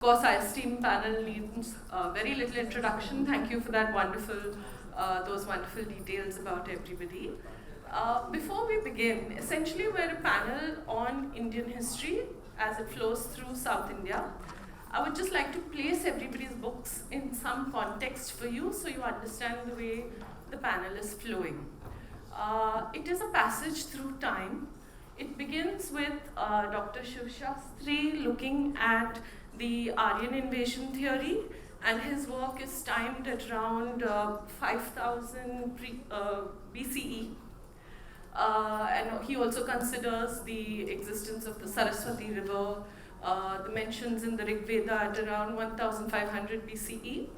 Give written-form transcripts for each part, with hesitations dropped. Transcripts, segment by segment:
Of course, our esteemed panel needs very little introduction. Thank you for that those wonderful details about everybody. Before we begin, essentially we're a panel on Indian history as it flows through South India. I would just like to place everybody's books in some context for you so you understand the way the panel is flowing. It is a passage through time. It begins with Dr. Shiv Shastry looking at the Aryan invasion theory, and his work is timed at around 5000 BCE. And he also considers the existence of the Saraswati River, the mentions in the Rig Veda at around 1500 BCE.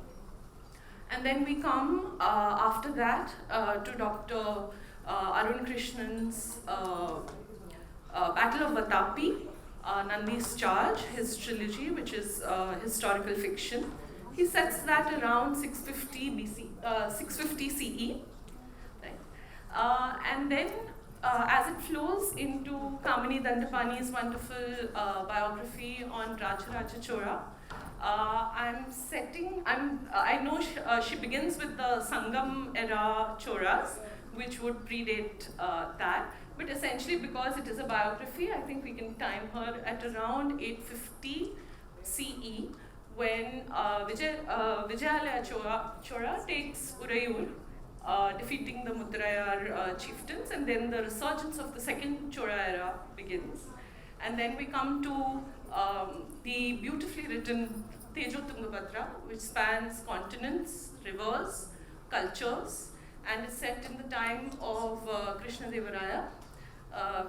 And then we come after that to Dr. Arun Krishnan's Battle of Vatapi, Nandi's Charge, his trilogy, which is historical fiction. He sets that around 650 CE. Right? And then as it flows into Kamini Dandapani's wonderful biography on Rajaraja Chola, I know she begins with the Sangam era Choras, which would predate that. But essentially, because it is a biography, I think we can time her at around 850 CE, when Vijayalaya Chola takes Urayur, defeating the Mudrayar chieftains, and then the resurgence of the second Chola era begins. And then we come to the beautifully written Tejo Tungabhadra, which spans continents, rivers, cultures, and is set in the time of Krishna Devaraya,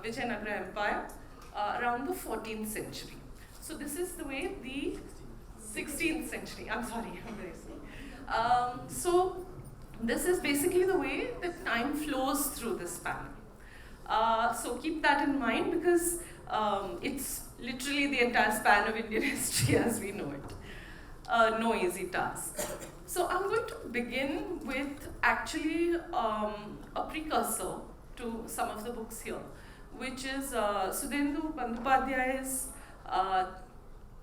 Vijayanagara Empire, around the 14th century. So this is the way the 16th century, I'm very sorry. So this is basically the way the time flows through this panel. So keep that in mind, because it's literally the entire span of Indian history as we know it. No easy task. So I'm going to begin with actually a precursor to some of the books here, which is Sudhendu Bandyopadhyay's Tire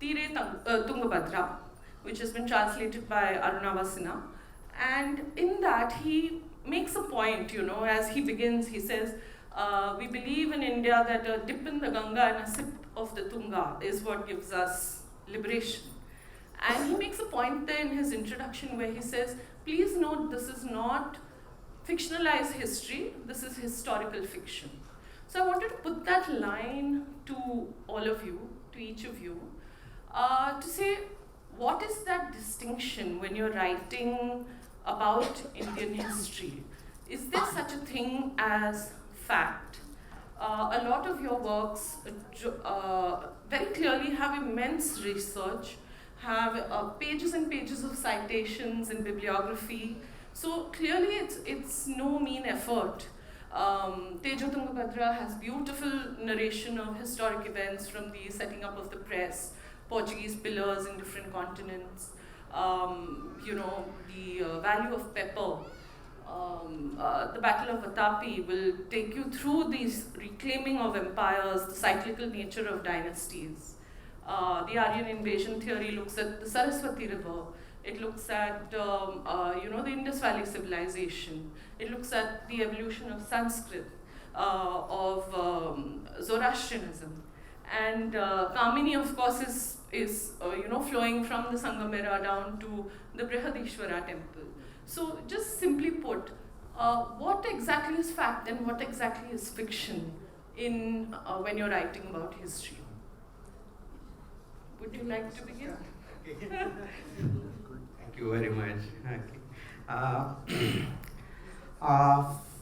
Tungabhadra, which has been translated by Arun. And in that he makes a point, as he begins, he says, we believe in India that a dip in the Ganga and a sip of the Tunga is what gives us liberation. And he makes a point there in his introduction where he says, please note, this is not fictionalized history, this is historical fiction. So I wanted to put that line to all of you, to each of you, to say, what is that distinction when you're writing about Indian history? Is there such a thing as fact? A lot of your works very clearly have immense research, have pages and pages of citations and bibliography. So clearly it's no mean effort. Tejo Tungabhadra has beautiful narration of historic events, from the setting up of the press, Portuguese pillars in different continents, the value of pepper. The Battle of Vatapi will take you through these reclaiming of empires, the cyclical nature of dynasties. The Aryan invasion theory looks at the Saraswati River. It looks at the Indus Valley civilization. It looks at the evolution of Sanskrit, of Zoroastrianism. And Kamini, of course, is flowing from the Sangam era down to the Brihadishwara temple. So just simply put, what exactly is fact and what exactly is fiction in when you're writing about history? Would you like to begin? Thank you very much.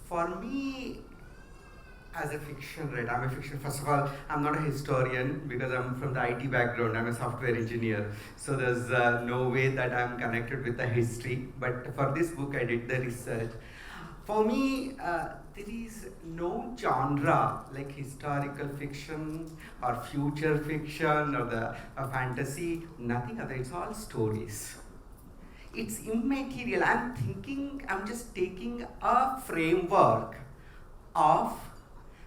For me, as a fiction writer, I'm a fiction. First of all, I'm not a historian because I'm from the IT background. I'm a software engineer. So there's no way that I'm connected with the history. But for this book, I did the research. For me, there is no genre like historical fiction or future fiction or the fantasy, nothing other. It's all stories. It's immaterial. I'm just taking a framework of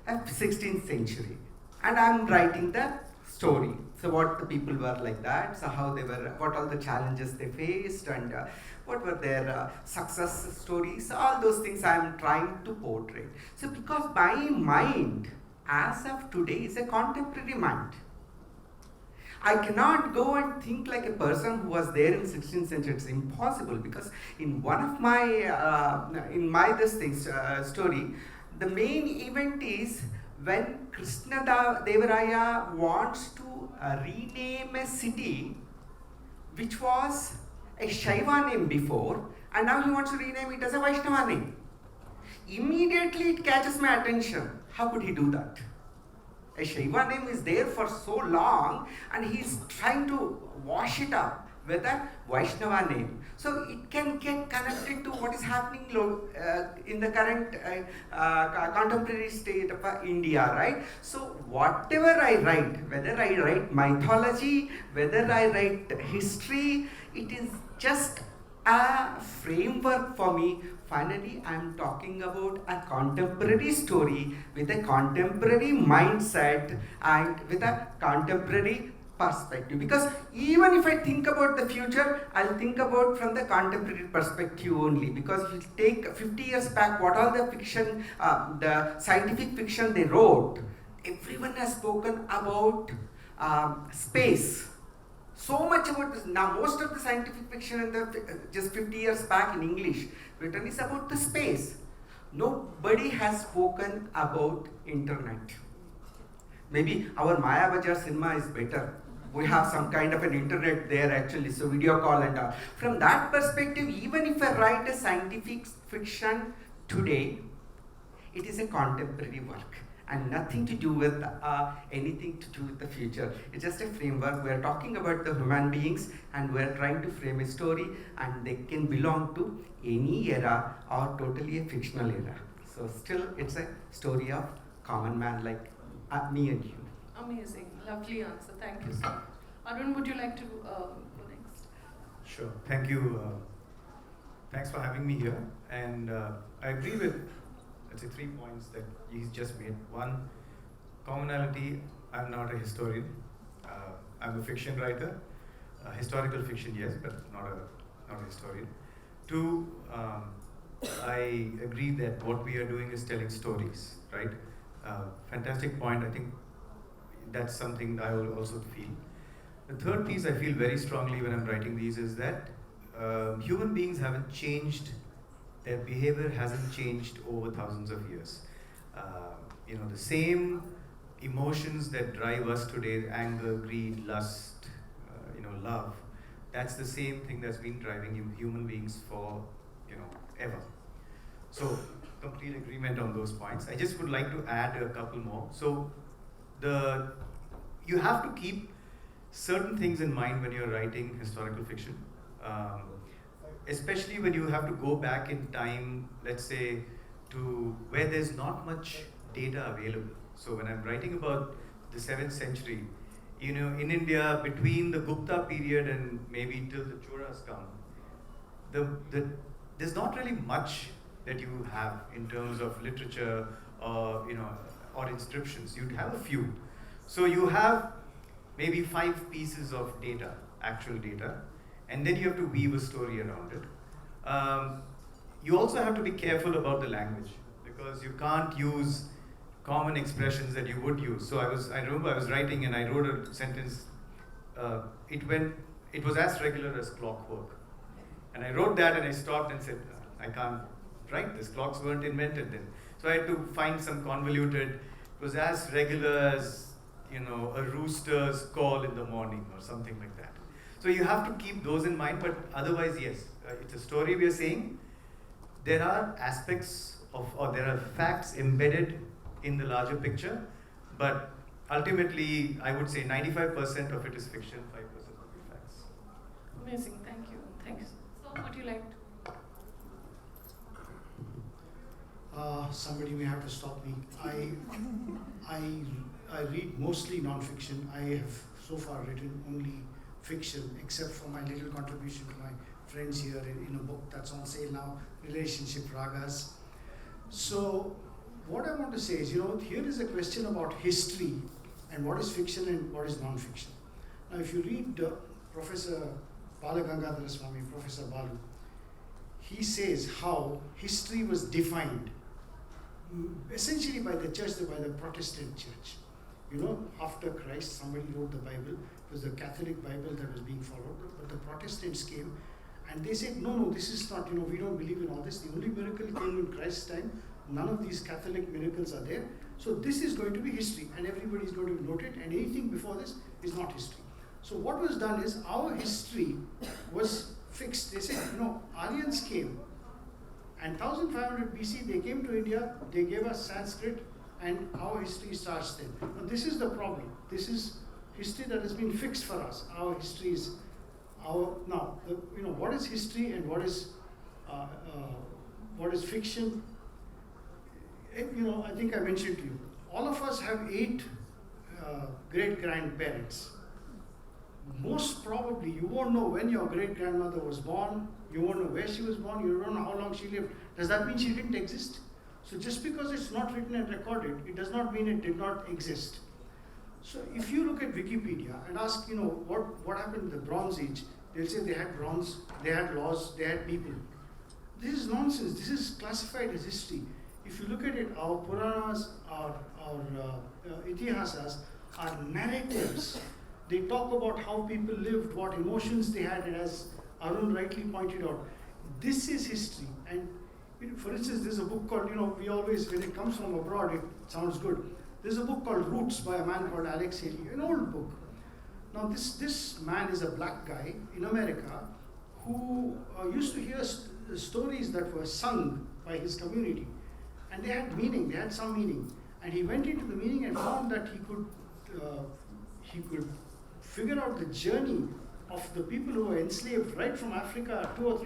16th century, and I'm writing the story. So what the people were like that, so how they were, what all the challenges they faced, and what were their success stories, all those things I am trying to portray. So because my mind as of today is a contemporary mind. I cannot go and think like a person who was there in 16th century. It's impossible, because in one of my story, the main event is when Krishna wants to rename a city which was a Shaiva name before, and now he wants to rename it as a Vaishnava name. Immediately it catches my attention. How could he do that? A Shaiva name is there for so long, and he is trying to wash it up with a Vaishnava name. So it can get connected to what is happening in the current contemporary state of India, right? So whatever I write, whether I write mythology, whether I write history, it is just a framework for me. Finally, I am talking about a contemporary story with a contemporary mindset and with a contemporary perspective. Because even if I think about the future, I'll think about from the contemporary perspective only. Because if you take 50 years back, what all the fiction, the scientific fiction they wrote, everyone has spoken about space. So much about this. Now, most of the scientific fiction in the just 50 years back in English written is about the space. Nobody has spoken about internet. Maybe our Maya Bajar cinema is better. We have some kind of an internet there actually, so video call and all. From that perspective, even if I write a scientific fiction today, it is a contemporary work. And nothing to do with anything to do with the future. It's just a framework. We're talking about the human beings, and we're trying to frame a story, and they can belong to any era or totally a fictional era. So still, it's a story of common man like me and you. Amazing, lovely answer. Thank you so much. Arun, would you like to go next? Sure. Thank you. Thanks for having me here. And I agree with, let's say, 3 points that he's just made. One, commonality, I'm not a historian. I'm a fiction writer. Historical fiction, yes, but not a historian. Two, I agree that what we are doing is telling stories, right? Fantastic point. I think that's something I will also feel. The third piece I feel very strongly when I'm writing these is that human beings haven't changed. Their behavior hasn't changed over thousands of years. The same emotions that drive us today, anger, greed, lust, love, that's the same thing that's been driving human beings for, ever. So, complete agreement on those points. I just would like to add a couple more. So, you have to keep certain things in mind when you're writing historical fiction. Especially when you have to go back in time, let's say, to where there's not much data available. So when I'm writing about the 7th century, in India, between the Gupta period and maybe till the Choras come, there's not really much that you have in terms of literature or inscriptions. You'd have a few. So you have maybe 5 pieces of data, actual data, and then you have to weave a story around it. You also have to be careful about the language, because you can't use common expressions that you would use. So I remember I was writing and I wrote a sentence, it was as regular as clockwork. And I wrote that and I stopped and said, I can't write this, clocks weren't invented then. So I had to find some convoluted, it was as regular as, a rooster's call in the morning or something like that. So you have to keep those in mind, but otherwise, yes, it's a story we are saying. There are aspects or there are facts embedded in the larger picture, but ultimately, I would say 95% of it is fiction, 5% of it facts. Amazing, thank you. Thanks. So, would you like to? Somebody may have to stop me. I read mostly non-fiction. I have so far written only fiction, except for my little contribution to my friends here in a book that's on sale now, Relationship Ragas. So what I want to say is, here is a question about history and what is fiction and what is non-fiction. Now, if you read Professor Balagangadhara Swami, Professor Balu, he says how history was defined essentially by the church, by the Protestant church. After Christ, somebody wrote the Bible. It was the Catholic Bible that was being followed, but the Protestants came and they said, no, this is not, we don't believe in all this. The only miracle came in Christ's time. None of these Catholic miracles are there. So this is going to be history, and everybody is going to note it, and anything before this is not history. So what was done is our history was fixed. They said, Aryans came, and 1500 BC they came to India, they gave us Sanskrit, and our history starts then. Now this is the problem. This is history that has been fixed for us. Our history is what is history and what is fiction? I think I mentioned to you, all of us have 8 great-grandparents. Most probably, you won't know when your great-grandmother was born, you won't know where she was born, you don't know how long she lived. Does that mean she didn't exist? So just because it's not written and recorded, it does not mean it did not exist. So if you look at Wikipedia and ask, what happened in the Bronze Age, they'll say they had bronze, they had laws, they had people. This is nonsense. This is classified as history. If you look at it, our Puranas, our Itihasas are narratives. They talk about how people lived, what emotions they had, and as Arun rightly pointed out, this is history. And for instance, there's a book called, we always, when it comes from abroad, it sounds good. There's a book called Roots by a man called Alex Haley, an old book. Now this man is a black guy in America who used to hear stories that were sung by his community. And they had meaning, they had some meaning. And he went into the meaning and found that he could figure out the journey of the people who were enslaved right from Africa 200 or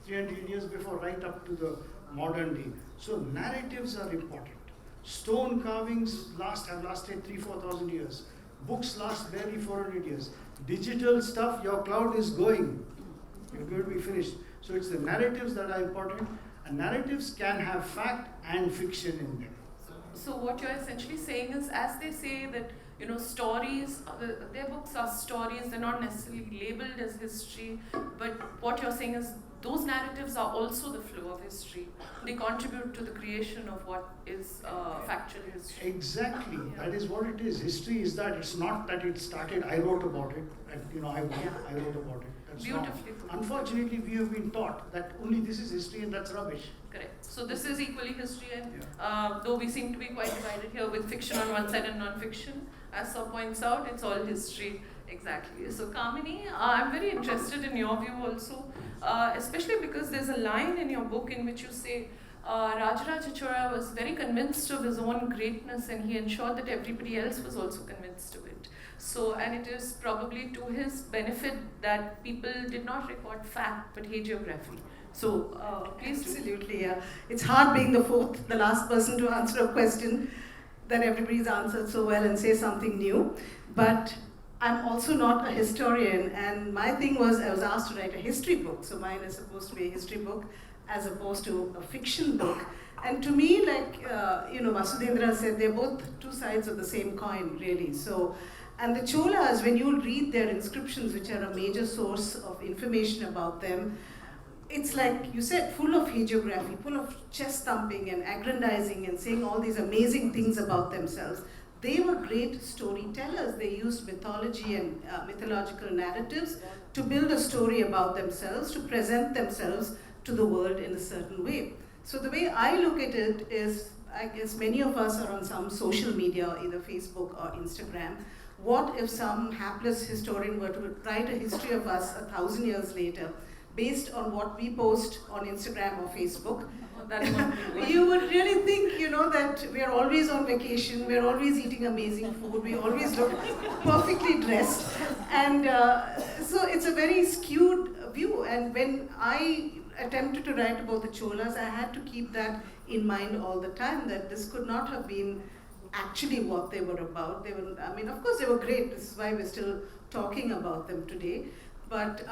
300 years before, right up to the modern day. So narratives are important. Stone carvings have lasted 3,000-4,000 years. Books last barely 400 years. Digital stuff, your cloud is going. You're going to be finished. So it's the narratives that are important, and narratives can have fact and fiction in them. So what you're essentially saying is, as they say that, stories, their books are stories, they're not necessarily labeled as history, but what you're saying is those narratives are also the flow of history. They contribute to the creation of what is factual history. Exactly, that is what it is. History is that. It's not that it started, I wrote about it, and I wrote about it. That's beautifully put. Unfortunately, we have been taught that only this is history and that's rubbish. Correct. So this is equally history, and though we seem to be quite divided here with fiction on one side and non-fiction, as Sir points out, it's all history. Exactly. So Kamini, I'm very interested in your view also, especially because there's a line in your book in which you say Rajaraja Chola was very convinced of his own greatness, and he ensured that everybody else was also convinced of it. So, and it is probably to his benefit that people did not record fact but hagiography. So, please. Absolutely, yeah. It's hard being the last person to answer a question that everybody's answered so well and say something new. But I'm also not a historian, and my thing was I was asked to write a history book. So mine is supposed to be a history book as opposed to a fiction book. And to me, like, Vasudhendra said, they're both two sides of the same coin, really. So, and the Cholas, when you read their inscriptions, which are a major source of information about them, it's like you said, full of hagiography, full of chest thumping and aggrandizing and saying all these amazing things about themselves. They were great storytellers. They used mythology and mythological narratives to build a story about themselves, to present themselves to the world in a certain way. So the way I look at it is, I guess many of us are on some social media, either Facebook or Instagram. What if some hapless historian were to write a history of us 1,000 years later, based on what we post on Instagram or Facebook? You would really think, that we are always on vacation, we are always eating amazing food, we always look perfectly dressed. And so it's a very skewed view. And when I attempted to write about the Cholas, I had to keep that in mind all the time, that this could not have been actually what they were about. They were, of course they were great, this is why we're still talking about them today. But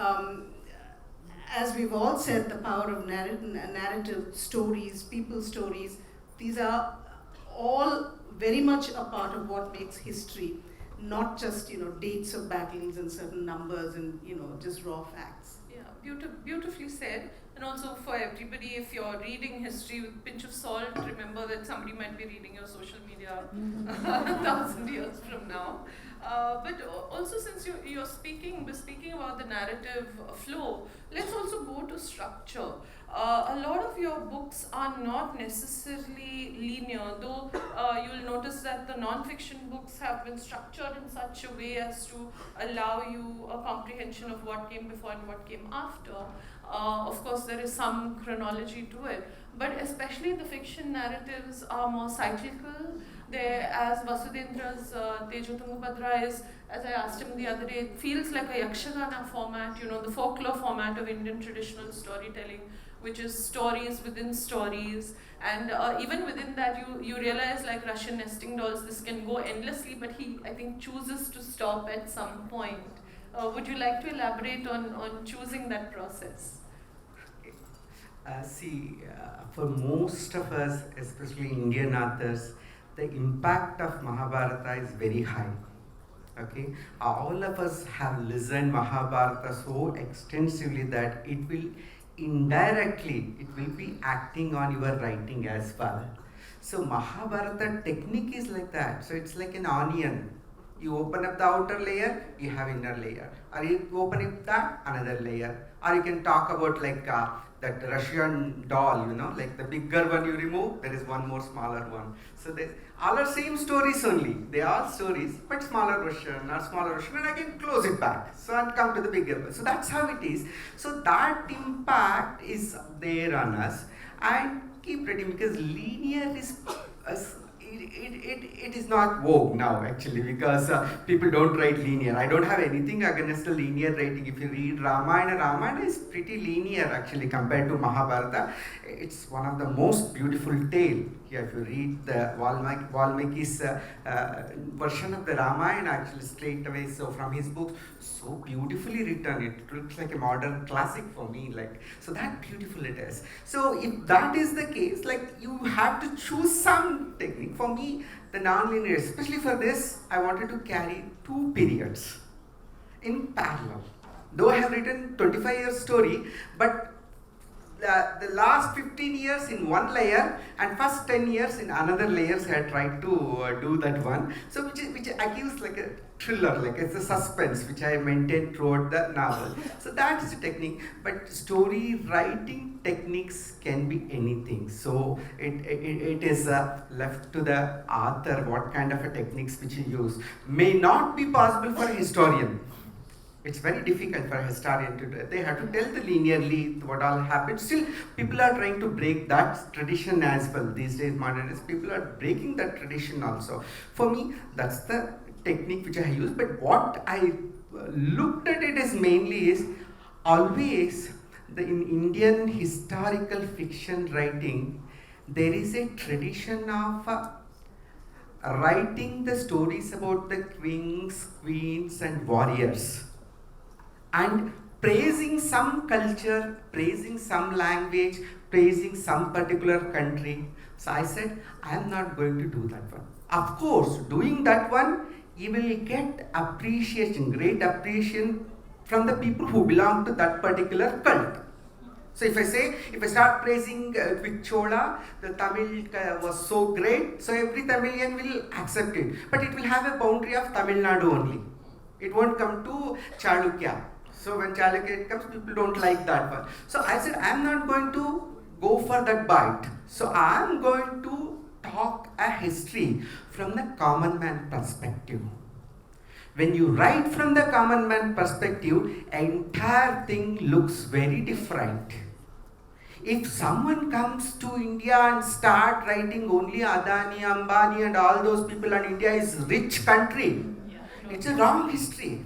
as we've all said, the power of narrative stories, people's stories, these are all very much a part of what makes history, not just, dates of battles and certain numbers and, just raw facts. Yeah, beautifully said. And also for everybody, if you're reading history with a pinch of salt, remember that somebody might be reading your social media 1,000 years from now. But also, since we're speaking about the narrative flow, let's also go to structure. A lot of your books are not necessarily linear, though you'll notice that the non-fiction books have been structured in such a way as to allow you a comprehension of what came before and what came after. Of course, there is some chronology to it, but especially the fiction narratives are more cyclical. As Vasudhendra's Tejo Tungabhadra is, as I asked him the other day, it feels like a Yakshagana format, the folklore format of Indian traditional storytelling, which is stories within stories. And even within that, you realize, like Russian nesting dolls, this can go endlessly, but he, I think, chooses to stop at some point. Would you like to elaborate on choosing that process? For most of us, especially Indian authors, the impact of Mahabharata is very high. Okay, all of us have listened Mahabharata so extensively that it will be acting on your writing as well. So Mahabharata technique is like that. So it's like an onion. You open up the outer layer, you have inner layer. Or you open up that, another layer. Or you can talk about like that Russian doll, like the bigger one you remove, there is one more smaller one. So all are same stories only. They are stories, but smaller version, and again close it back. So and come to the bigger one. So that's how it is. So that impact is there on us. And keep reading, because linear is it is not vogue now actually, because people don't write linear. I don't have anything against the linear writing. If you read Ramayana is pretty linear actually compared to Mahabharata. It's one of the most beautiful tale. Here, if you read the Valmiki's version of the Ramayana actually straight away, so from his book, so beautifully written. It looks like a modern classic for me. So that beautiful it is. So if that is the case, you have to choose some technique. For me, the non-linear, especially for this, I wanted to carry two periods in parallel. Though I have written 25 years story, but the last 15 years in one layer and first 10 years in another layers I tried to do that one. So which gives like a thriller, like it's a suspense which I maintain throughout the novel. So that is the technique. But story writing techniques can be anything. So it is left to the author what kind of a techniques which you use. May not be possible for a historian. It's very difficult for a historian to do it. They have to tell the linearly what all happened. Still, people are trying to break that tradition as well. These days, modernists, people are breaking that tradition also. For me, that's the technique which I use. But what I looked at it is mainly is always in Indian historical fiction writing, there is a tradition of writing the stories about the kings, queens, and warriors, and praising some culture, praising some language, praising some particular country. So I said, I am not going to do that one. Of course, doing that one, you will get appreciation, great appreciation from the people who belong to that particular cult. So if I start praising with Chola, the Tamil was so great, so every Tamilian will accept it. But it will have a boundary of Tamil Nadu only. It won't come to Chalukya. So when Chalukya comes, people don't like that one. So I said, I'm not going to go for that bite. So I'm going to talk a history from the common man perspective. When you write from the common man perspective, entire thing looks very different. If someone comes to India and start writing only Adani, Ambani and all those people, and India is rich country, it's a wrong history.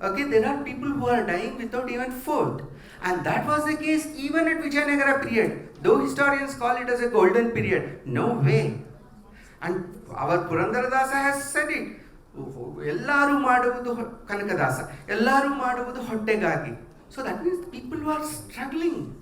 Okay, there are people who are dying without even food. And that was the case even at Vijayanagara period. Though historians call it as a golden period. No way. And our Purandaradasa has said it. Ellaru maduvudu Kanakadasa. Ellaru maduvudu hottegagi. So that means people who are struggling.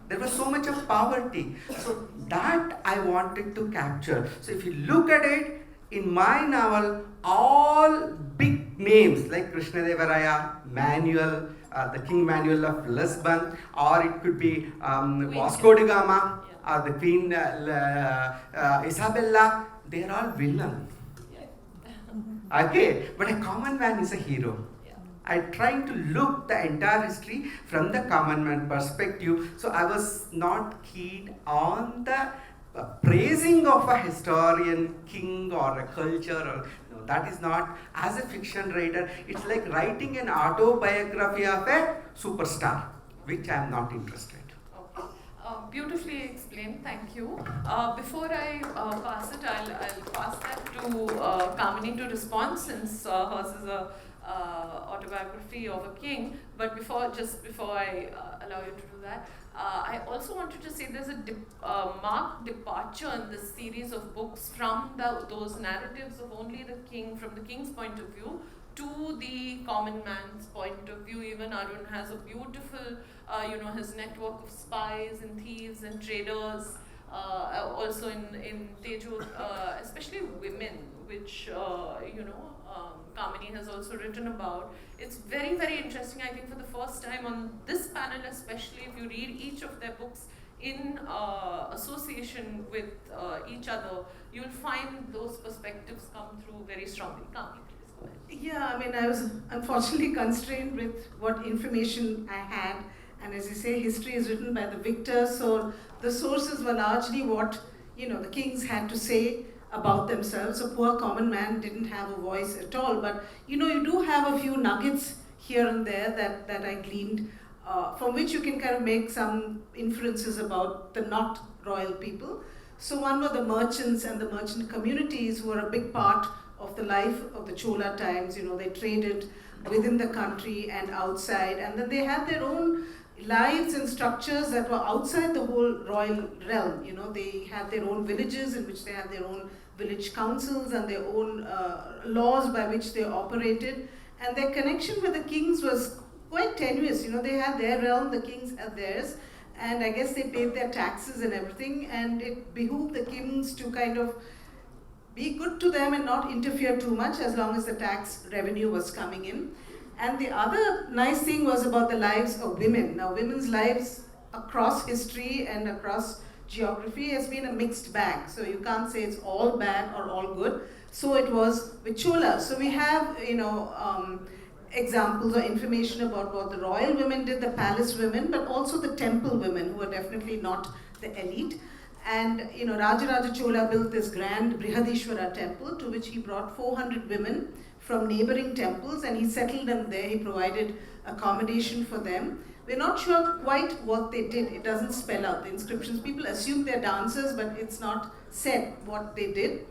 There was so much of poverty. So that I wanted to capture. So if you look at it, in my novel, all big names like Krishnadevaraya, Manuel, the King Manuel of Lisbon, or it could be Vasco da Gama, or the Queen Isabella, they are all villains. Okay, but a common man is a hero. I tried to look the entire history from the common man perspective. So I was not keen on the praising of a historian, king, or a culture. Or, no, that is not. As a fiction writer, it's like writing an autobiography of a superstar, which I am not interested. Okay. Beautifully explained. Thank you. Before I pass it, I'll pass that to Kamini to respond, since hers is a autobiography of a king. But before I allow you to do that, I also wanted to say there's a marked departure in this series of books from those narratives of only the king, from the king's point of view, to the common man's point of view. Even Arun has a beautiful, his network of spies and thieves and traders. Also in Tejo, especially women, which Kamini has also written about. It's very, very interesting. I think for the first time on this panel, especially if you read each of their books in association with each other, you'll find those perspectives come through very strongly. Kamini, please go ahead. Yeah, I mean, I was unfortunately constrained with what information I had. And as you say, history is written by the victor, so the sources were largely what, the kings had to say about themselves. So poor common man didn't have a voice at all. But, you do have a few nuggets here and there that I gleaned, from which you can kind of make some inferences about the not royal people. So one were the merchants and the merchant communities, who were a big part of the life of the Chola times. They traded within the country and outside, and then they had their own lives and structures that were outside the whole royal realm. They had their own villages in which they had their own village councils and their own laws by which they operated, and their connection with the kings was quite tenuous. They had their realm, the kings had theirs, and I guess they paid their taxes and everything, and it behooved the kings to kind of be good to them and not interfere too much, as long as the tax revenue was coming in. And the other nice thing was about the lives of women. Now, women's lives across history and across geography has been a mixed bag. So you can't say it's all bad or all good. So it was with Chola. So we have, examples or information about what the royal women did, the palace women, but also the temple women, who were definitely not the elite. And Rajaraja Chola built this grand Brihadishwara temple, to which he brought 400 women from neighboring temples, and he settled them there. He provided accommodation for them. We're not sure quite what they did. It doesn't spell out the inscriptions. People assume they're dancers, but it's not said what they did.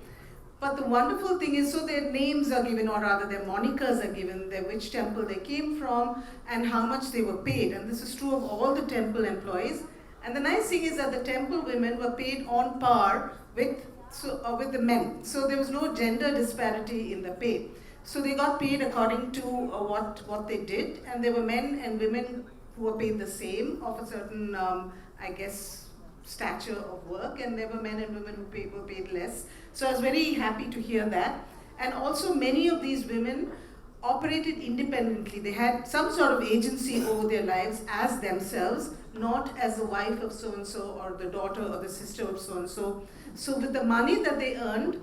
But the wonderful thing is, so their names are given, or rather their monikers are given, which temple they came from, and how much they were paid. And this is true of all the temple employees. And the nice thing is that the temple women were paid on par with the men. So there was no gender disparity in the pay. So they got paid according to what they did, and there were men and women who were paid the same, of a certain, stature of work, and there were men and women who were paid less. So I was very happy to hear that. And also many of these women operated independently. They had some sort of agency over their lives as themselves, not as the wife of so-and-so or the daughter or the sister of so-and-so. So with the money that they earned,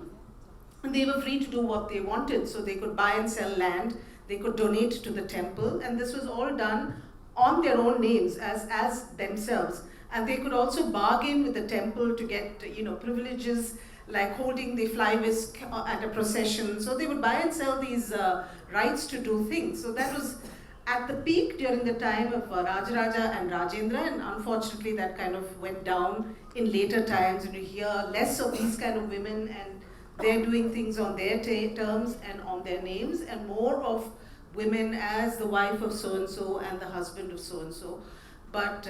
they were free to do what they wanted. So they could buy and sell land, they could donate to the temple, and this was all done on their own names as themselves. And they could also bargain with the temple to get privileges, like holding the fly whisk at a procession. So they would buy and sell these rights to do things. So that was at the peak during the time of Rajaraja and Rajendra, and unfortunately that kind of went down in later times, and you hear less of these kind of women, and they're doing things on their terms and on their names, and more of women as the wife of so-and-so and the husband of so-and-so. But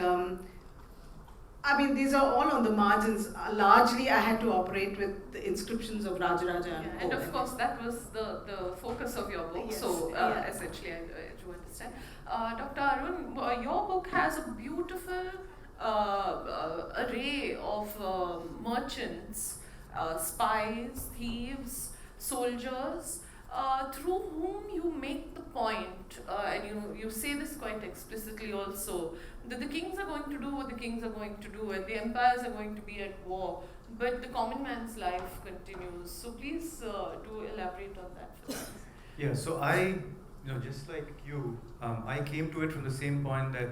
these are all on the margins. Largely, I had to operate with the inscriptions of Rajaraja and of course, that was the focus of your book. Yes. So, essentially, I do understand. Dr. Arun, your book has a beautiful array of merchants, spies, thieves, soldiers, through whom you make the point, and you say this quite explicitly also, that the kings are going to do what the kings are going to do, and the empires are going to be at war, but the common man's life continues. So please do elaborate on that for us. Yeah, so I, just like you, I came to it from the same point that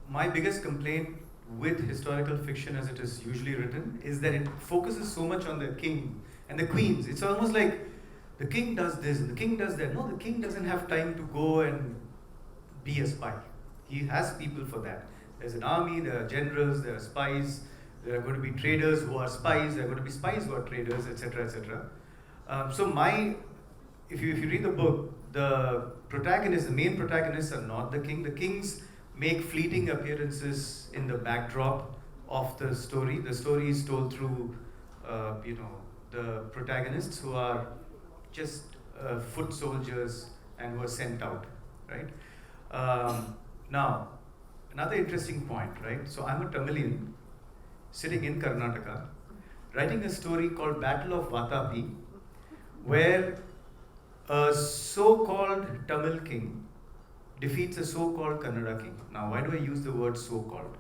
my biggest complaint with historical fiction as it is usually written is that it focuses so much on the king and the queens. It's almost like the king does this and the king does that. No, the king doesn't have time to go and be a spy. He has people for that. There's an army, there are generals, there are spies, there are going to be traders who are spies, there are going to be spies who are traders, etc., etc. If you read the book, the main protagonists are not the king. The kings make fleeting appearances in the backdrop of the story. The story is told through, the protagonists who are just foot soldiers and were sent out, right? Now, another interesting point, right? So I'm a Tamilian sitting in Karnataka, writing a story called Battle of Vatapi, where a so-called Tamil king defeats a so-called Kannada king. Now, why do I use the word so-called?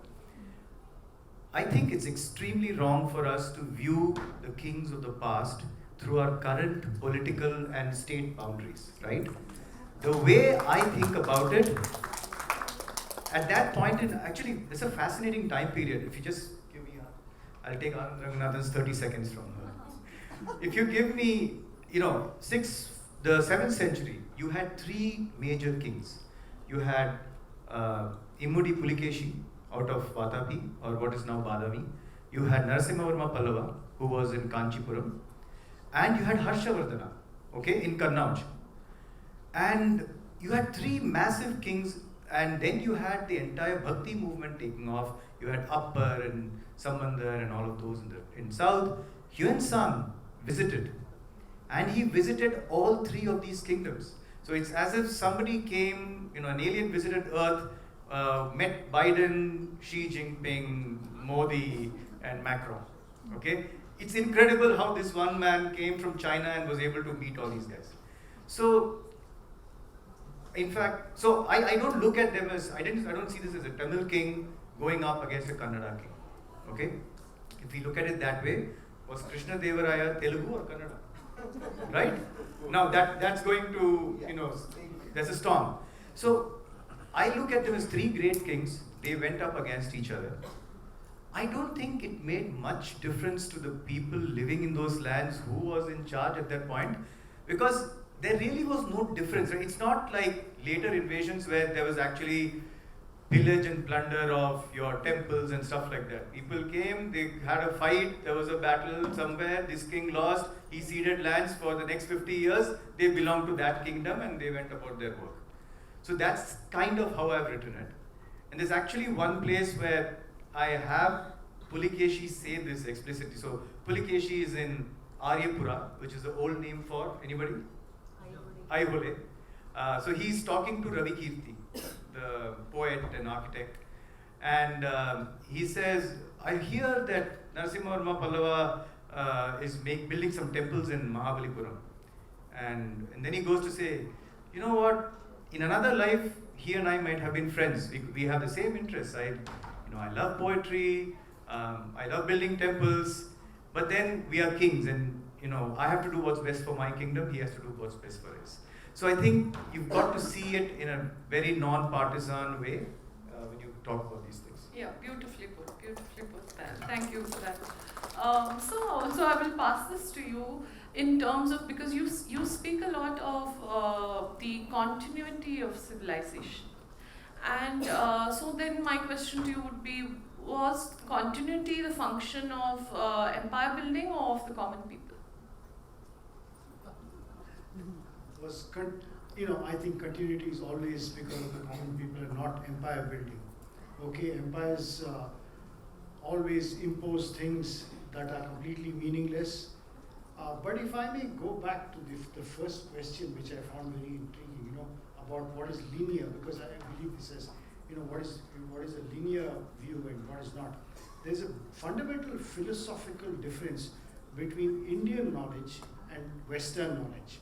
I think it's extremely wrong for us to view the kings of the past through our current political and state boundaries, right? The way I think about it, at that point actually, it's a fascinating time period. If you just give me, I'll take Anand Ranganathan's 30 seconds from her. If you give me, the 7th century, you had 3 major kings. You had Immudi Pulikeshi out of Vatapi, or what is now Badami. You had Narasimhavarma Pallava, who was in Kanchipuram. And you had Harshavardhana, in Kannauj. And you had 3 massive kings, and then you had the entire Bhakti movement taking off. You had Appar and Sambandar and all of those in South. Yuan Sang visited, and he visited all 3 of these kingdoms. So it's as if somebody came, an alien visited Earth, met Biden, Xi Jinping, Modi, and Macron. It's incredible how this one man came from China and was able to meet all these guys. So, in fact, I don't look at them as, I don't see this as a Tamil king going up against a Kannada king. If we look at it that way, was Krishna Devaraya Telugu or Kannada? Right? Now that's going to, there's a storm. So I look at them as 3 great kings. They went up against each other. I don't think it made much difference to the people living in those lands who was in charge at that point, because there really was no difference. Right? It's not like later invasions where there was actually pillage and plunder of your temples and stuff like that. People came, they had a fight, there was a battle somewhere, this king lost, he ceded lands for the next 50 years, they belonged to that kingdom and they went about their work. So that's kind of how I've written it. And there's actually one place where I have Pulikeshi say this explicitly. So Pulikeshi is in Aryapura, which is the old name for anybody? Aihole. So he's talking to Ravi Kirti, the poet and architect. And he says, I hear that Narasimhavarma Pallava is building some temples in Mahabalipuram. And then he goes to say, you know what, in another life, he and I might have been friends. We have the same interests. I love poetry, I love building temples, but then we are kings and, I have to do what's best for my kingdom, he has to do what's best for his. So I think you've got to see it in a very non-partisan way when you talk about these things. Yeah, beautifully put, Thank you for that. So also I will pass this to you in terms of, because you speak a lot of the continuity of civilization. And so then my question to you would be, was continuity the function of empire building or of the common people? I think continuity is always because of the common people and not empire building. Empires always impose things that are completely meaningless. But if I may go back to the first question, which I found very intriguing, about what is linear, because I believe this has what is a linear view and what is not. There's a fundamental philosophical difference between Indian knowledge and Western knowledge.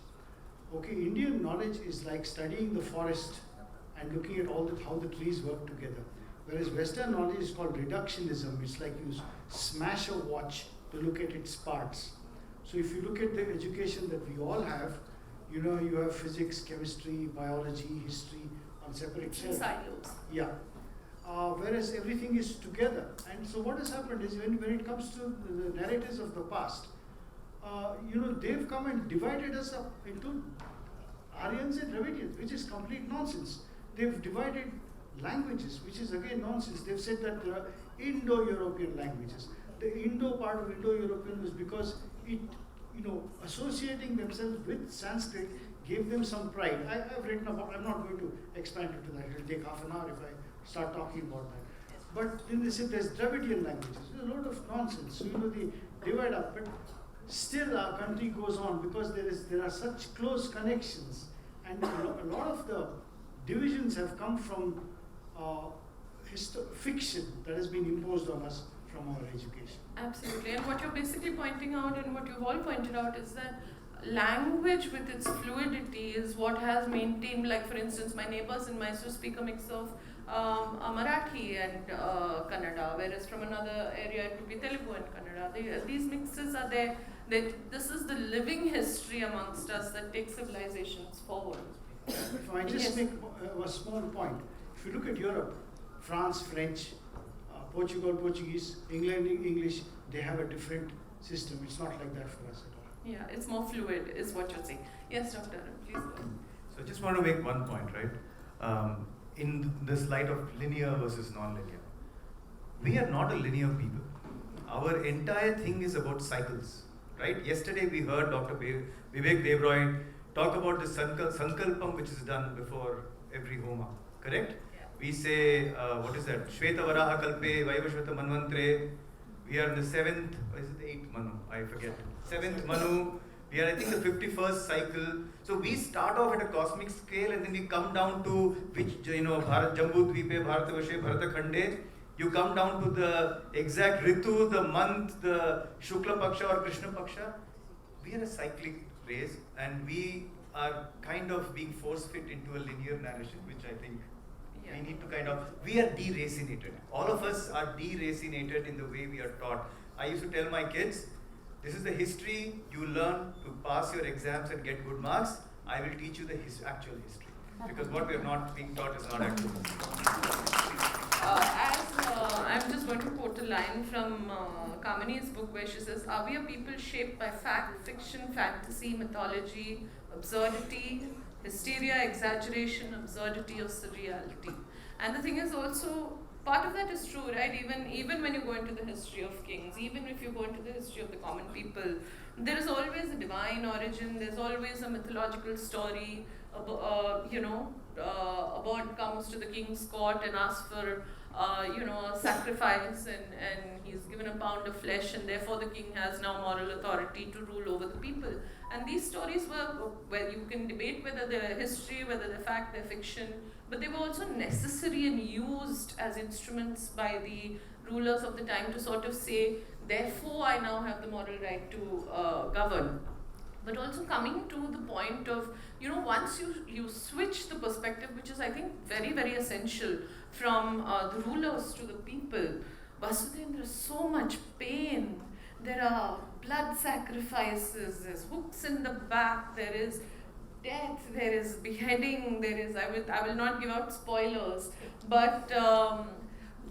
Okay, Indian knowledge is like studying the forest and looking at how the trees work together. Whereas Western knowledge is called reductionism. It's like you smash a watch to look at its parts. So if you look at the education that we all have, you have physics, chemistry, biology, history on separate cells. Silos. Yeah. Whereas everything is together. And so what has happened is when it comes to the narratives of the past, they've come and divided us up into Aryans and Dravidians, which is complete nonsense. They've divided languages, which is again nonsense. They've said that there are Indo-European languages. The Indo part of Indo-European was because it, associating themselves with Sanskrit gave them some pride. I've written about, I'm not going to expand into that. It'll take half an hour if I start talking about that. But then they said there's Dravidian languages. There's a lot of nonsense. So, they divide up. But still our country goes on because there are such close connections. And a lot of the divisions have come from fiction that has been imposed on us from our education. Absolutely. And what you're basically pointing out and what you've all pointed out is that language with its fluidity is what has maintained, like for instance, my neighbors in Mysore speak a mix of Marathi and Kannada, whereas from another area it could be Telugu and Kannada. These mixes are there. This is the living history amongst us that takes civilizations forward. If I just make a small point, if you look at Europe, France, French, Portugal, Portuguese, England, English, they have a different system. It's not like that for us at all. Yeah, it's more fluid, is what you're saying. Yes, Dr. Arun, please go ahead. So I just want to make one point, right? In this light of linear versus non-linear, we are not a linear people. Our entire thing is about cycles, right? Yesterday we heard Dr. Vivek Devroy talk about the sankalpam which is done before every homa, correct? Yeah. We say, what is that? Shweta Varaha Kalpe, Vaivashvata Manvantre. We are in the 7th, or is it the 8th Manu? I forget. 7th Manu. We are, I think, the 51st cycle. So we start off at a cosmic scale and then we come down to which, Bharat Jambu Dvipe, Bharatavashe, Bharatakhande. You come down to the exact Ritu, the month, the Shukla Paksha or Krishna Paksha. We are a cyclic race and we are kind of being force-fit into a linear narration, which I think we need to we are deracinated. All of us are deracinated in the way we are taught. I used to tell my kids, this is the history you learn to pass your exams and get good marks. I will teach you the actual history. Because what we are not being taught is not actual history. I'm just going to quote a line from Kamini's book where she says, "Are we a people shaped by fact, fiction, fantasy, mythology, absurdity, hysteria, exaggeration, absurdity or surreality?" And the thing is also, part of that is true, right? Even when you go into the history of kings, even if you go into the history of the common people, there is always a divine origin, there's always a mythological story. A bird comes to the king's court and asks for a sacrifice, and he's given a pound of flesh, and therefore the king has now moral authority to rule over the people. And these stories were where you can debate whether they're history, whether they're fact, they're fiction, but they were also necessary and used as instruments by the rulers of the time to sort of say, therefore I now have the moral right to govern. But also coming to the point of, once you switch the perspective, which is I think very, very essential, from the rulers to the people, Vasudhendra, so much pain, there are blood sacrifices, there's hooks in the back, there is death, there is beheading, there is, I will not give out spoilers, but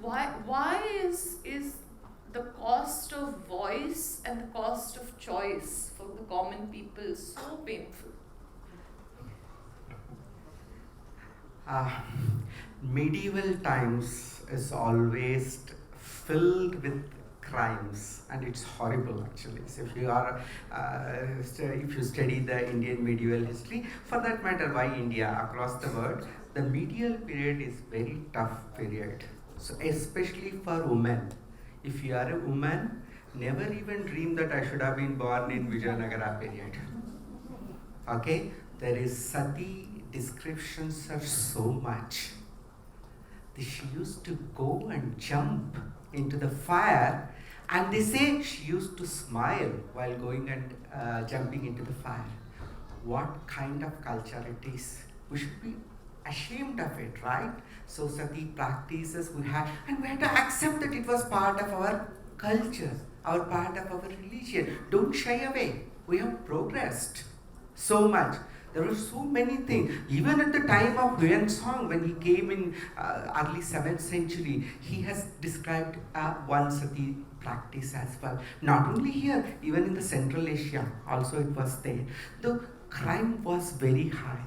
why is the cost of voice and the cost of choice for the common people so painful? Medieval times is always filled with crimes, and it's horrible actually. So if you are, if you study the Indian medieval history, for that matter, why India across the world, the medieval period is very tough period. So especially for women. If you are a woman, never even dream that I should have been born in Vijayanagara period. Okay, there is sati descriptions are so much. She used to go and jump into the fire, and they say she used to smile while going and jumping into the fire. What kind of culture it is? We should be ashamed of it, right? So sati practices we have, and we have to accept that it was part of our culture, our part of our religion. Don't shy away. We have progressed so much. There were so many things. Even at the time of Huyen Song, when he came in early 7th century, he has described one sati practice as well. Not only here, even in the Central Asia, also it was there. The crime was very high.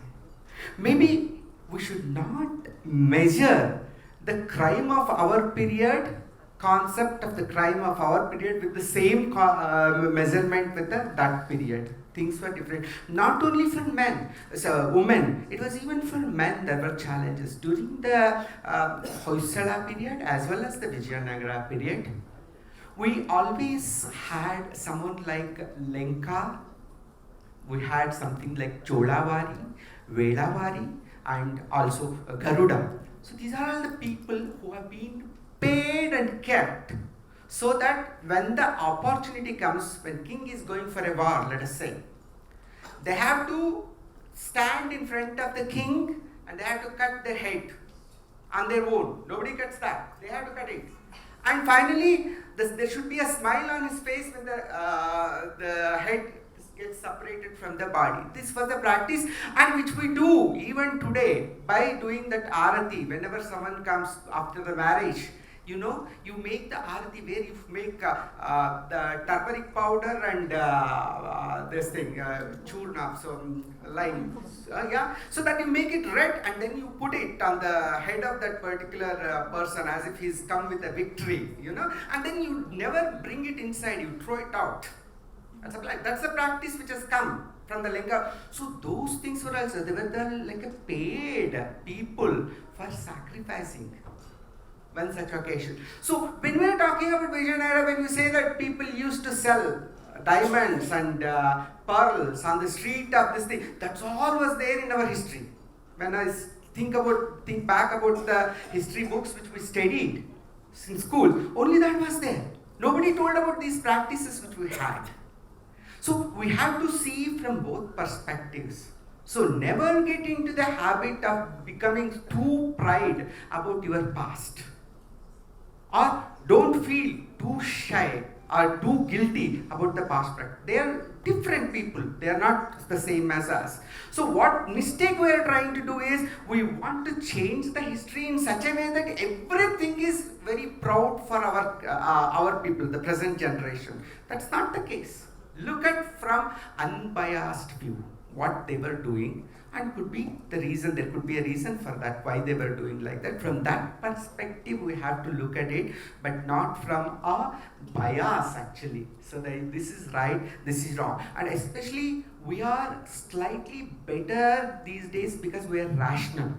Maybe we should not measure the crime of our period, concept of the crime of our period with the same measurement with that period. Things were different. Not only for men, women, it was even for men there were challenges. During the Hoysala period as well as the Vijayanagara period, we always had someone like Lenka, we had something like Cholavari, Vedavari, and also Garuda. So these are all the people who have been paid and kept, so that when the opportunity comes, when king is going for a war, let us say, they have to stand in front of the king and they have to cut their head on their own. Nobody cuts that. They have to cut it. And finally, there should be a smile on his face when the head gets separated from the body. This was the practice, and which we do even today by doing that arati. Whenever someone comes after the marriage, you know, you make the arati where you make the turmeric powder and this thing, churna, so lime, yeah, so that you make it red and then you put it on the head of that particular person as if he's come with a victory, you know, and then you never bring it inside, you throw it out. That's a practice which has come from the Linga. So those things were also, they were like a paid people for sacrificing when such occasion. So when we are talking about Vijayanagara, when you say that people used to sell diamonds and pearls on the street of this thing, that's all was there in our history. When I think back about the history books which we studied in school, only that was there. Nobody told about these practices which we had. So we have to see from both perspectives. So never get into the habit of becoming too proud about your past. Or don't feel too shy or too guilty about the past practice. They are different people. They are not the same as us. So what mistake we are trying to do is, we want to change the history in such a way that everything is very proud for our people, the present generation. That's not the case. Look at from unbiased view what they were doing, and could be the reason, there could be a reason for that, why they were doing like that. From that perspective we have to look at it, but not from a bias actually. So that this is right, this is wrong. And especially we are slightly better these days because we are rational.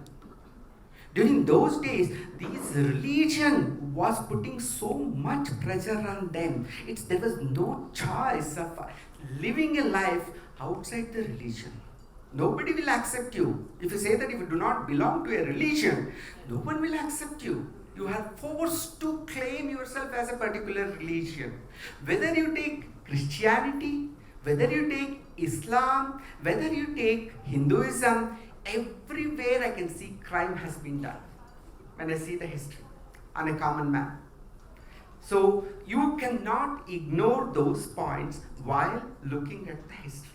During those days, this religion was putting so much pressure on them. There was no choice of living a life outside the religion. Nobody will accept you. If you say that if you do not belong to a religion, no one will accept you. You are forced to claim yourself as a particular religion. Whether you take Christianity, whether you take Islam, whether you take Hinduism, everywhere I can see crime has been done when I see the history on a common man. So you cannot ignore those points while looking at the history.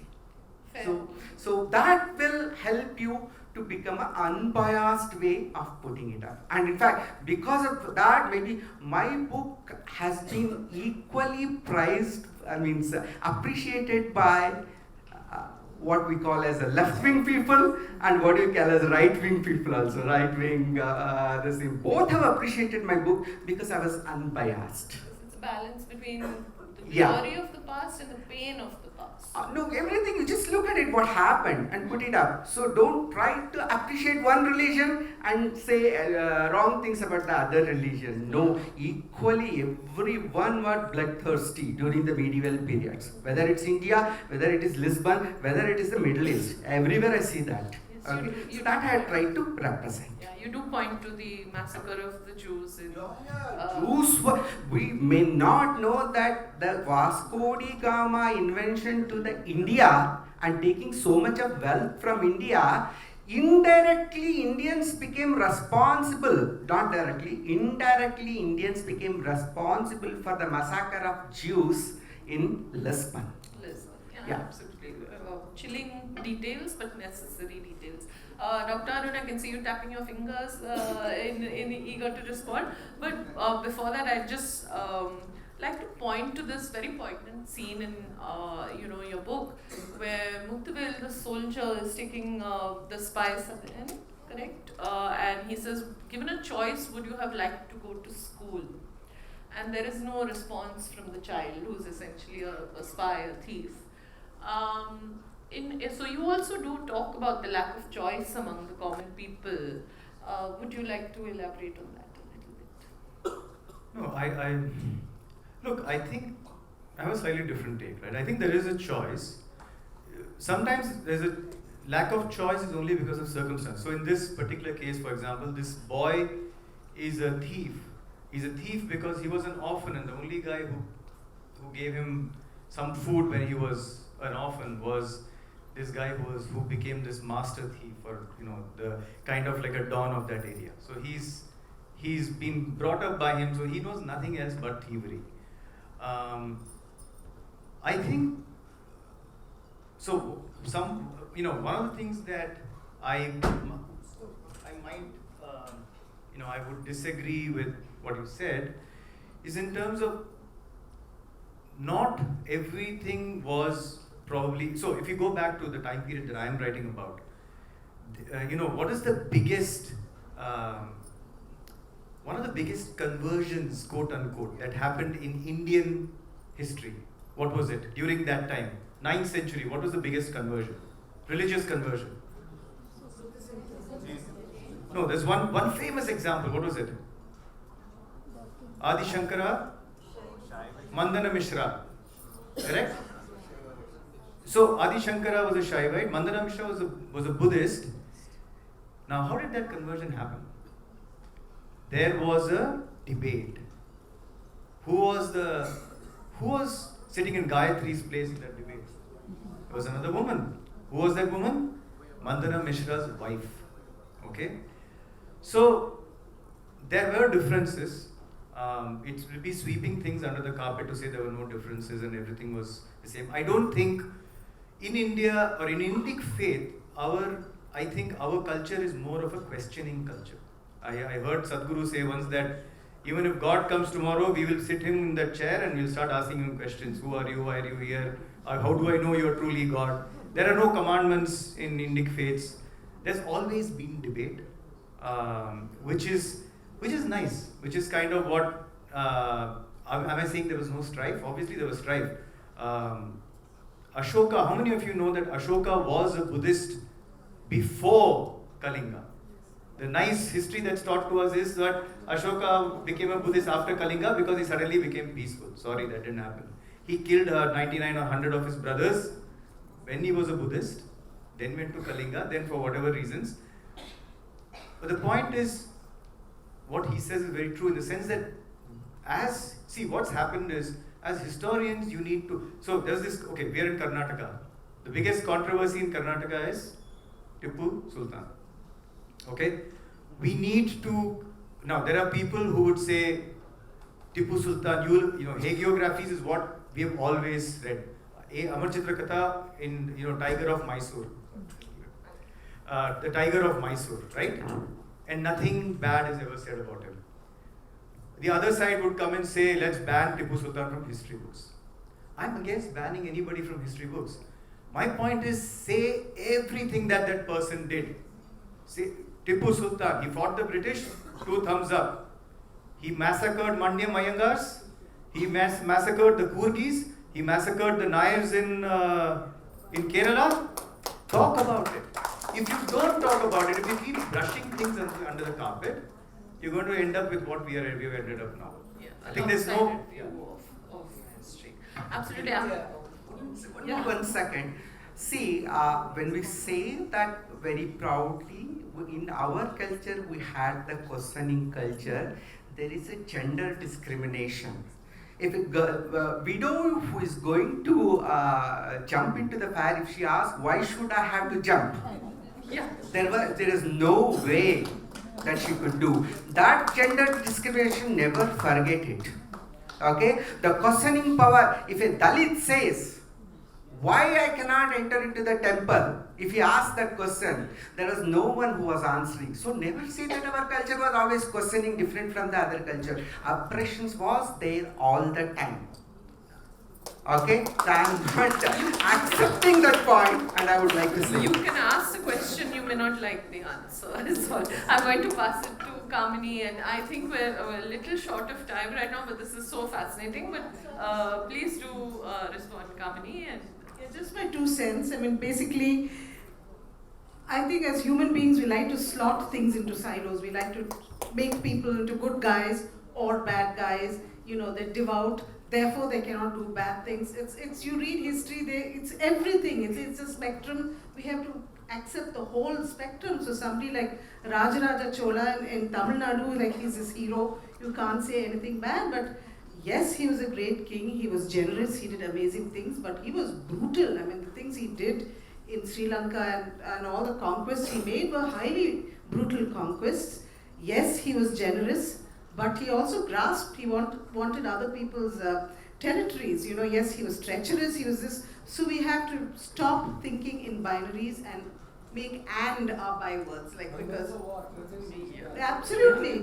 So that will help you to become an unbiased way of putting it up. And in fact, because of that, maybe my book has been equally prized, appreciated by what we call as a left-wing people and what you call as right-wing people also. Right-wing, the same. Both have appreciated my book because I was unbiased. It's a balance between the glory of the past and the pain of the past. No, everything, you just look at it, what happened, and put it up. So don't try to appreciate one religion and say wrong things about the other religion. No, equally, everyone were bloodthirsty during the medieval periods. Whether it's India, whether it is Lisbon, whether it is the Middle East. Everywhere I see that. you Okay? do- So that I tried to represent. Yeah, you do point to the massacre of the Jews in. Jews were, we may not know that the Vasco da Gama invention to the India and taking so much of wealth from India, indirectly Indians became responsible, not directly, indirectly Indians became responsible for the massacre of Jews in Lisbon. Lisbon. Yeah, Yeah. absolutely. Chilling details, but necessary details. Dr. Arun, I can see you tapping your fingers in eager to respond. But before that, I'd just like to point to this very poignant scene in your book, where Muktavel, the soldier, is taking the spice at the end, correct? And he says, given a choice, would you have liked to go to school? And there is no response from the child, who's essentially a spy, a thief. So you also do talk about the lack of choice among the common people. Would you like to elaborate on that a little bit? No, look, I think I have a slightly different take, right? I think there is a choice. Sometimes there's a lack of choice is only because of circumstance. So in this particular case, for example, this boy is a thief. He's a thief because he was an orphan, and the only guy who gave him some food when he was an orphan was this guy who became this master thief, or the kind of like a don of that area. So he's been brought up by him, so he knows nothing else but thievery. I think so. One of the things that I might I would disagree with what you said is in terms of not everything was probably. So if you go back to the time period that I am writing about, what is the biggest, one of the biggest conversions, quote unquote, that happened in Indian history? What was it during that time? 9th century, what was the biggest conversion? Religious conversion. No, there's one famous example. What was it? Adi Shankara, Mandana Mishra. Correct? So Adi Shankara was a Shaivite, Mandana Mishra was a Buddhist. Now, how did that conversion happen? There was a debate. Who was sitting in Gayatri's place in that debate? There was another woman. Who was that woman? Mandana Mishra's wife. Okay? So there were differences. It will be sweeping things under the carpet to say there were no differences and everything was the same. I don't think in India or in Indic faith, I think our culture is more of a questioning culture. I heard Sadhguru say once that even if God comes tomorrow, we will sit him in that chair and we'll start asking him questions. Who are you? Why are you here? How do I know you're truly God? There are no commandments in Indic faiths. There's always been debate, which is nice, which is kind of what, am I saying there was no strife? Obviously there was strife. Ashoka, how many of you know that Ashoka was a Buddhist before Kalinga? The nice history that's taught to us is that Ashoka became a Buddhist after Kalinga because he suddenly became peaceful. Sorry, that didn't happen. He killed 99 or 100 of his brothers when he was a Buddhist, then went to Kalinga, then for whatever reasons. But the point is, what he says is very true in the sense that what's happened is, as historians, you need to, so there's this, okay, we are in Karnataka. The biggest controversy in Karnataka is Tipu Sultan. Okay? We need to, now there are people who would say Tipu Sultan, hagiographies is what we have always read. Amar Chitrakatha in, Tiger of Mysore. The Tiger of Mysore, right? And nothing bad is ever said about him. The other side would come and say, let's ban Tipu Sultan from history books. I'm against banning anybody from history books. My point is, say everything that person did. Say, Tipu Sultan, he fought the British, 2 thumbs up. He massacred Mandyam Mayangars, he massacred the Kurgis, he massacred the Nayars in Kerala. Talk about it. If you don't talk about it, if you keep brushing things under the carpet, you're going to end up with what we have ended up now. Yeah, I think there's no view of history. Absolutely. One second. See, when we say that very proudly, in our culture we had the questioning culture. There is a gender discrimination. If a widow who is going to jump into the fire, if she asks, why should I have to jump? Yeah. There is no way that she could do. That gender discrimination, never forget it. Okay? The questioning power, if a Dalit says, why I cannot enter into the temple? If he asks that question, there was no one who was answering. So never say that our culture was always questioning different from the other culture. Oppressions was there all the time. Okay? So I am not accepting that point, and I would like to say. You can ask the question, you may not like the answer. So I'm going to pass it to Kamini, and I think we're a little short of time right now, but this is so fascinating. But please do respond, Kamini. And just my 2 cents. I mean, basically, I think as human beings, we like to slot things into silos. We like to make people into good guys or bad guys. You know, they're devout, therefore they cannot do bad things. It's you read history, it's everything. It's a spectrum. We have to accept the whole spectrum. So somebody like Rajaraja Chola in Tamil Nadu, like he's his hero, you can't say anything bad, but yes, he was a great king, he was generous, he did amazing things, but he was brutal. I mean, the things he did in Sri Lanka and all the conquests he made were highly brutal conquests. Yes, he was generous, but he also grasped, he wanted other people's territories. You know, yes, he was treacherous, he was this. So we have to stop thinking in binaries and make and our bywords, like, because absolutely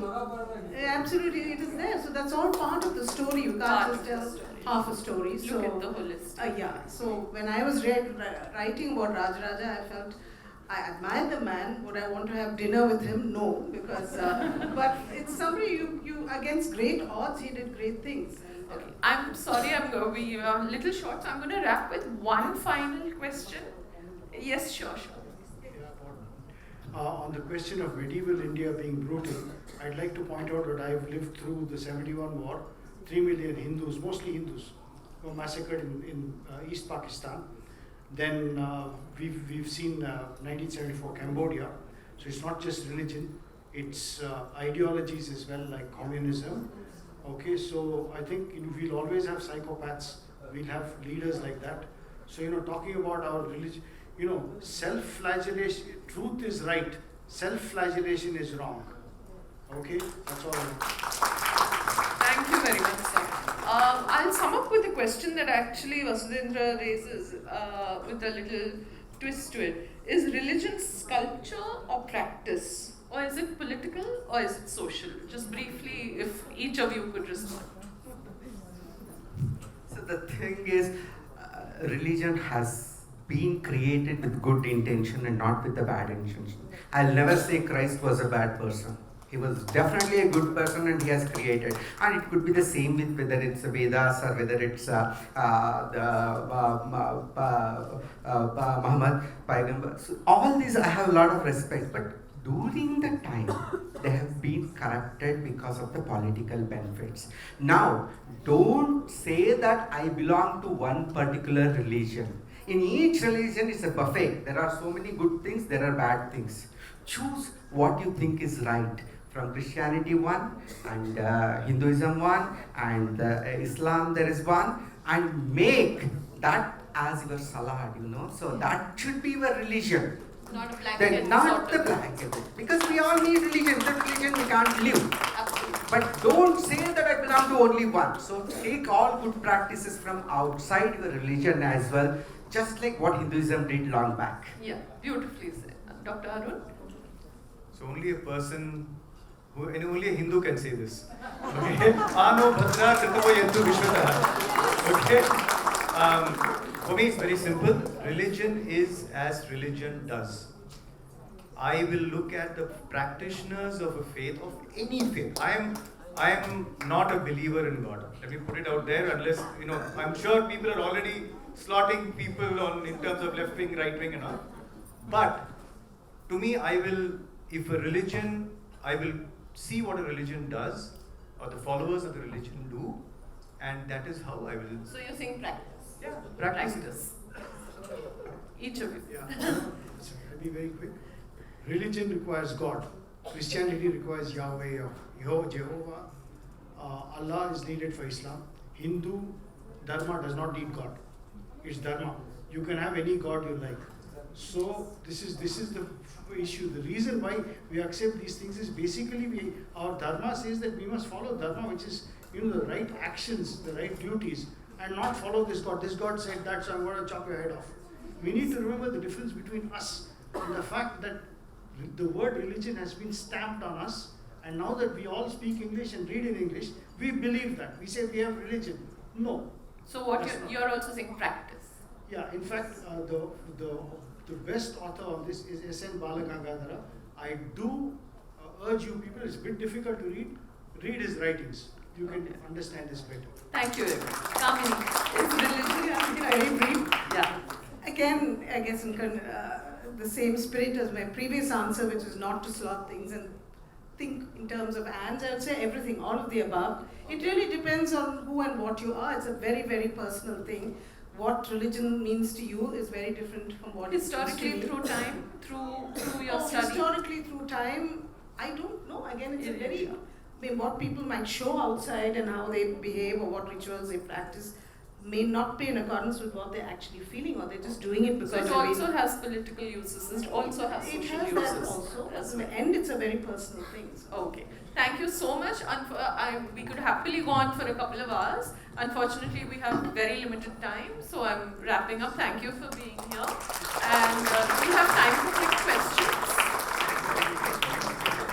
it is there. So that's all part of the story. You can't just tell half a story. Look at the holistic. Yeah. So when I was writing about Rajaraja, I felt I admire the man. Would I want to have dinner with him? No, because but it's somebody you against great odds, he did great things. Okay, I'm sorry, we are a little short, so I'm going to wrap with one final question. Yes, sure. On the question of medieval India being brutal, I'd like to point out that I've lived through the 71 war. 3 million Hindus, mostly Hindus, were massacred in East Pakistan. Then we've seen 1974 Cambodia. So it's not just religion, it's ideologies as well, like communism. Okay, so I think we'll always have psychopaths, we'll have leaders like that. So, talking about our religion, self-flagellation, truth is right, self-flagellation is wrong. Okay, that's all. Thank you very much, sir. I'll sum up with a question that actually Vasudhendra raises with a little twist to it. Is religion sculpture or practice? Or is it political or is it social? Just briefly, if each of you could respond. So the thing is, religion has been created with good intention and not with the bad intention. I'll never say Christ was a bad person. He was definitely a good person and he has created. And it could be the same with whether it's Vedas or whether it's Muhammad, Paigambar. So all these I have a lot of respect, but during the time they have been corrupted because of the political benefits. Now, don't say that I belong to one particular religion. In each religion it's a buffet. There are so many good things, there are bad things. Choose what you think is right. From Christianity one, and Hinduism one, and Islam there is one, and make that as your salad, So that should be your religion. Not a blanket. Not the blanket. Because we all need religion. Without religion we can't live. Absolutely. But don't say that I belong to only one. So take all good practices from outside your religion as well, just like what Hinduism did long back. Yeah, beautifully said. Dr. Arun? So only a Hindu can say this. Okay? Ano bhadra kritavo yantu vishwata. Okay? For me it's very simple. Religion is as religion does. I will look at the practitioners of a faith, of any faith. I am not a believer in God. Let me put it out there, unless, I'm sure people are already slotting people in terms of left wing, right wing and all. But to me, I will see what a religion does, or the followers of the religion do, and that is how I will. So you're saying practice? Yeah, practice. Each of you. Yeah. Sorry, I'll be very quick. Religion requires God. Christianity requires Yahweh or Jehovah. Allah is needed for Islam. Hindu Dharma does not need God. It's Dharma. You can have any God you like. So this is the issue. The reason why we accept these things is basically our Dharma says that we must follow Dharma, which is the right actions, the right duties, and not follow this God. This God said that, so I'm going to chop your head off. We need to remember the difference between us and the fact that the word religion has been stamped on us, and now that we all speak English and read in English, we believe that. We say we have religion. No. So what you're also saying practice. Yeah, in fact, the best author on this is S.N. Balagangadhara. I do urge you people, it's a bit difficult to read his writings. You can understand this better. Thank you very much. Kamini, is religion Very brief. Yeah. Again, I guess in the same spirit as my previous answer, which is not to slot things and think in terms of ands, I would say everything, all of the above. It really depends on who and what you are. It's a very, very personal thing. What religion means to you is very different from what historically it means to me. through time, through your study. Historically through time, I don't know. Again, it's a very, what people might show outside and how they behave or what rituals they practice may not be in accordance with what they're actually feeling, or they're just doing it because So it also has political uses. It also has social it has uses. that also, as in well. the end it's a very personal thing. So. Okay. Thank you so much. We could happily go on for a couple of hours. Unfortunately, we have very limited time, so I'm wrapping up. Thank you for being here. And do we have time for quick questions?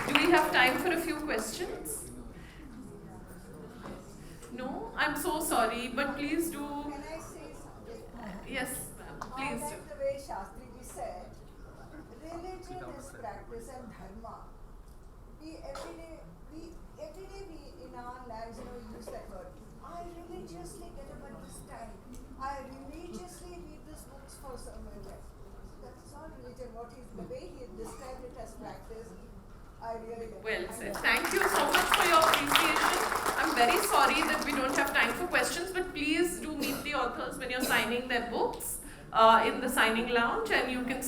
Do we have time for a few questions? No? I'm so sorry, but please do. Can I say something? Yes, ma'am. I Please do. like the way Shastri ji said, religion is practice and dharma. Every day we in our lives, use that word. I religiously get up at this time. I religiously read these books for someone. That's not religion. The way he described it as practice, I really like Well it. said. Thank you so much for your appreciation. I'm very sorry that we don't have time for questions, but please do meet the authors when you're signing their books in the signing lounge, and you can